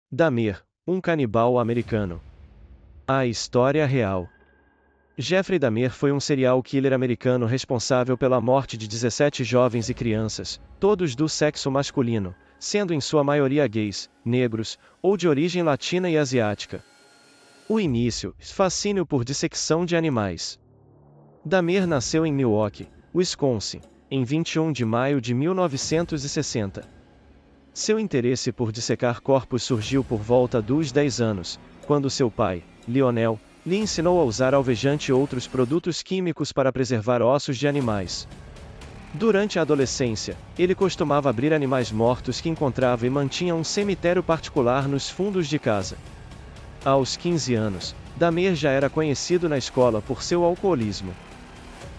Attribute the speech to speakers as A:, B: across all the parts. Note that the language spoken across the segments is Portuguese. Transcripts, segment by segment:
A: Dahmer, um canibal americano. A história real. Jeffrey Dahmer foi um serial killer americano responsável pela morte de 17 jovens e crianças, todos do sexo masculino, sendo em sua maioria gays, negros, ou de origem latina e asiática. O início, fascínio por dissecção de animais. Dahmer nasceu em Milwaukee, Wisconsin, em 21 de maio de 1960. Seu interesse por dissecar corpos surgiu por volta dos 10 anos, quando seu pai, Lionel, lhe ensinou a usar alvejante e outros produtos químicos para preservar ossos de animais. Durante a adolescência, ele costumava abrir animais mortos que encontrava e mantinha um cemitério particular nos fundos de casa. Aos 15 anos, Dahmer já era conhecido na escola por seu alcoolismo.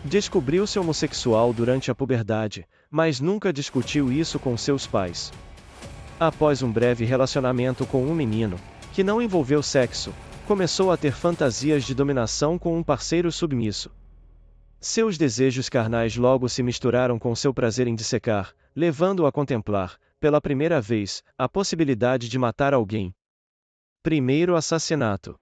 A: Descobriu-se homossexual durante a puberdade, mas nunca discutiu isso com seus pais. Após um breve relacionamento com um menino, que não envolveu sexo, começou a ter fantasias de dominação com um parceiro submisso. Seus desejos carnais logo se misturaram com seu prazer em dissecar, levando-o a contemplar, pela primeira vez, a possibilidade de matar alguém. Primeiro assassinato.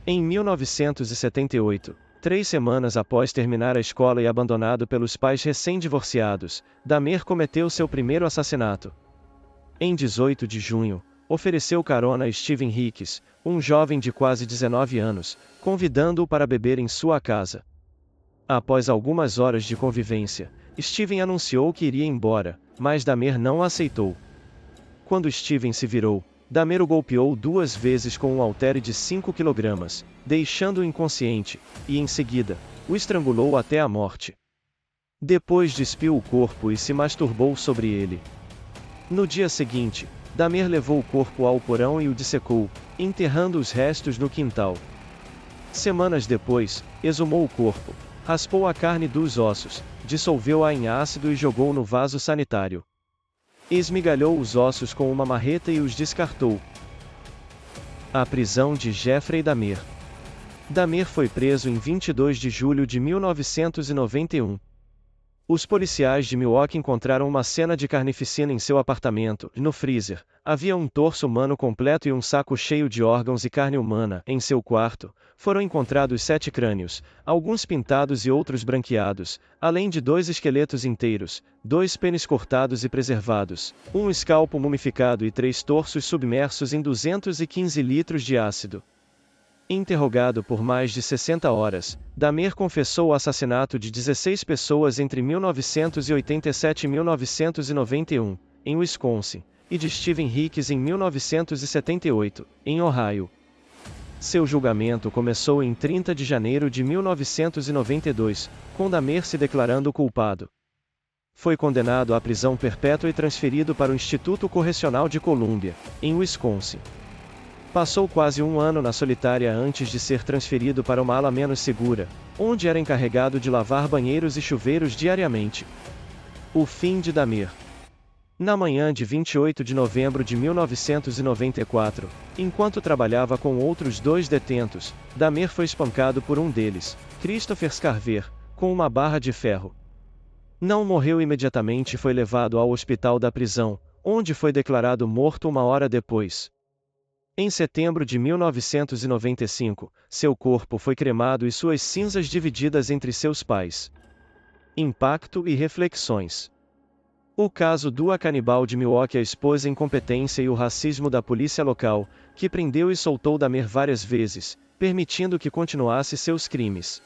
A: Em 1978, 3 semanas após terminar a escola e abandonado pelos pais recém-divorciados, Dahmer cometeu seu primeiro assassinato. Em 18 de junho, ofereceu carona a Steven Hicks, um jovem de quase 19 anos, convidando-o para beber em sua casa. Após algumas horas de convivência, Steven anunciou que iria embora, mas Dahmer não aceitou. Quando Steven se virou, Dahmer o golpeou 2 vezes com um haltere de 5 kg, deixando-o inconsciente, e em seguida, o estrangulou até a morte. Depois despiu o corpo e se masturbou sobre ele. No dia seguinte, Dahmer levou o corpo ao porão e o dissecou, enterrando os restos no quintal. Semanas depois, exumou o corpo, raspou a carne dos ossos, dissolveu-a em ácido e jogou no vaso sanitário. Esmigalhou os ossos com uma marreta e os descartou. A prisão de Jeffrey Dahmer. Dahmer foi preso em 22 de julho de 1991. Os policiais de Milwaukee encontraram uma cena de carnificina em seu apartamento. No freezer, havia um torso humano completo e um saco cheio de órgãos e carne humana. Em seu quarto, foram encontrados 7 crânios, alguns pintados e outros branqueados, além de 2 esqueletos inteiros, 2 pênis cortados e preservados, um escalpo mumificado e 3 torsos submersos em 215 litros de ácido. Interrogado por mais de 60 horas, Dahmer confessou o assassinato de 16 pessoas entre 1987 e 1991, em Wisconsin, e de Steven Hicks em 1978, em Ohio. Seu julgamento começou em 30 de janeiro de 1992, com Dahmer se declarando culpado. Foi condenado à prisão perpétua e transferido para o Instituto Correcional de Columbia, em Wisconsin. Passou quase um ano na solitária antes de ser transferido para uma ala menos segura, onde era encarregado de lavar banheiros e chuveiros diariamente. O fim de Dahmer. Na manhã de 28 de novembro de 1994, enquanto trabalhava com outros 2 detentos, Dahmer foi espancado por um deles, Christopher Scarver, com uma barra de ferro. Não morreu imediatamente e foi levado ao hospital da prisão, onde foi declarado morto 1 hora depois. Em setembro de 1995, seu corpo foi cremado e suas cinzas divididas entre seus pais. Impacto e reflexões. O caso do canibal de Milwaukee, a esposa, a incompetência e o racismo da polícia local, que prendeu e soltou Dahmer várias vezes, permitindo que continuasse seus crimes.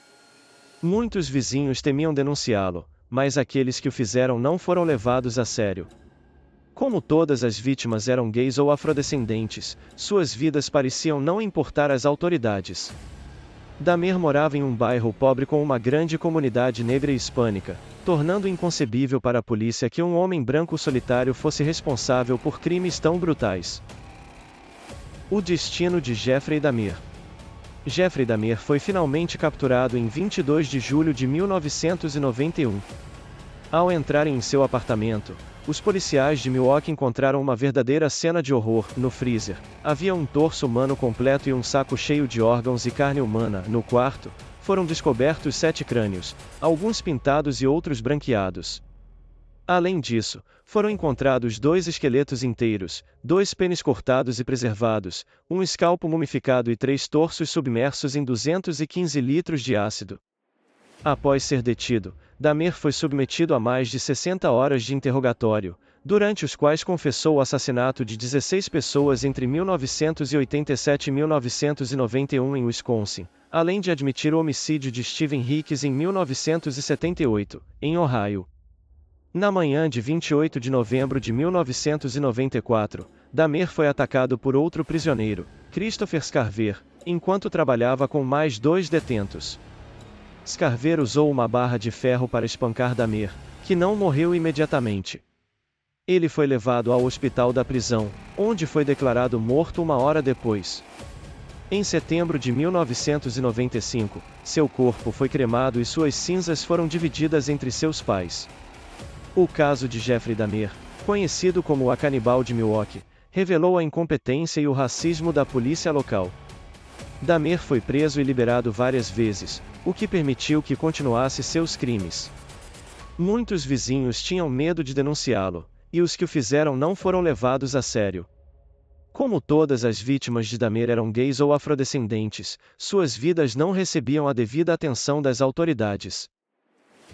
A: Muitos vizinhos temiam denunciá-lo, mas aqueles que o fizeram não foram levados a sério. Como todas as vítimas eram gays ou afrodescendentes, suas vidas pareciam não importar às autoridades. Dahmer morava em um bairro pobre com uma grande comunidade negra e hispânica, tornando inconcebível para a polícia que um homem branco solitário fosse responsável por crimes tão brutais. O destino de Jeffrey Dahmer. Jeffrey Dahmer foi finalmente capturado em 22 de julho de 1991. Ao entrarem em seu apartamento, os policiais de Milwaukee encontraram uma verdadeira cena de horror. No freezer, havia um torso humano completo e um saco cheio de órgãos e carne humana. No quarto, foram descobertos 7 crânios, alguns pintados e outros branqueados. Além disso, foram encontrados 2 esqueletos inteiros, 2 pênis cortados e preservados, um escalpo mumificado e 3 torsos submersos em 215 litros de ácido. Após ser detido, Dahmer foi submetido a mais de 60 horas de interrogatório, durante os quais confessou o assassinato de 16 pessoas entre 1987 e 1991 em Wisconsin, além de admitir o homicídio de Steven Hicks em 1978, em Ohio. Na manhã de 28 de novembro de 1994, Dahmer foi atacado por outro prisioneiro, Christopher Scarver, enquanto trabalhava com mais 2 detentos. Scarver usou uma barra de ferro para espancar Dahmer, que não morreu imediatamente. Ele foi levado ao hospital da prisão, onde foi declarado morto 1 hora depois. Em setembro de 1995, seu corpo foi cremado e suas cinzas foram divididas entre seus pais. O caso de Jeffrey Dahmer, conhecido como o Canibal de Milwaukee, revelou a incompetência e o racismo da polícia local. Dahmer foi preso e liberado várias vezes, o que permitiu que continuasse seus crimes. Muitos vizinhos tinham medo de denunciá-lo, e os que o fizeram não foram levados a sério. Como todas as vítimas de Dahmer eram gays ou afrodescendentes, suas vidas não recebiam a devida atenção das autoridades.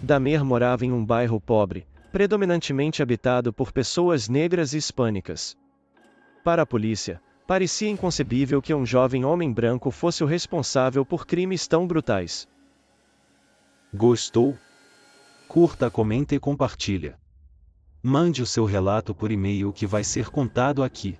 A: Dahmer morava em um bairro pobre, predominantemente habitado por pessoas negras e hispânicas. Para a polícia, parecia inconcebível que um jovem homem branco fosse o responsável por crimes tão brutais.
B: Gostou? Curta, comenta e compartilha. Mande o seu relato por e-mail que vai ser contado aqui.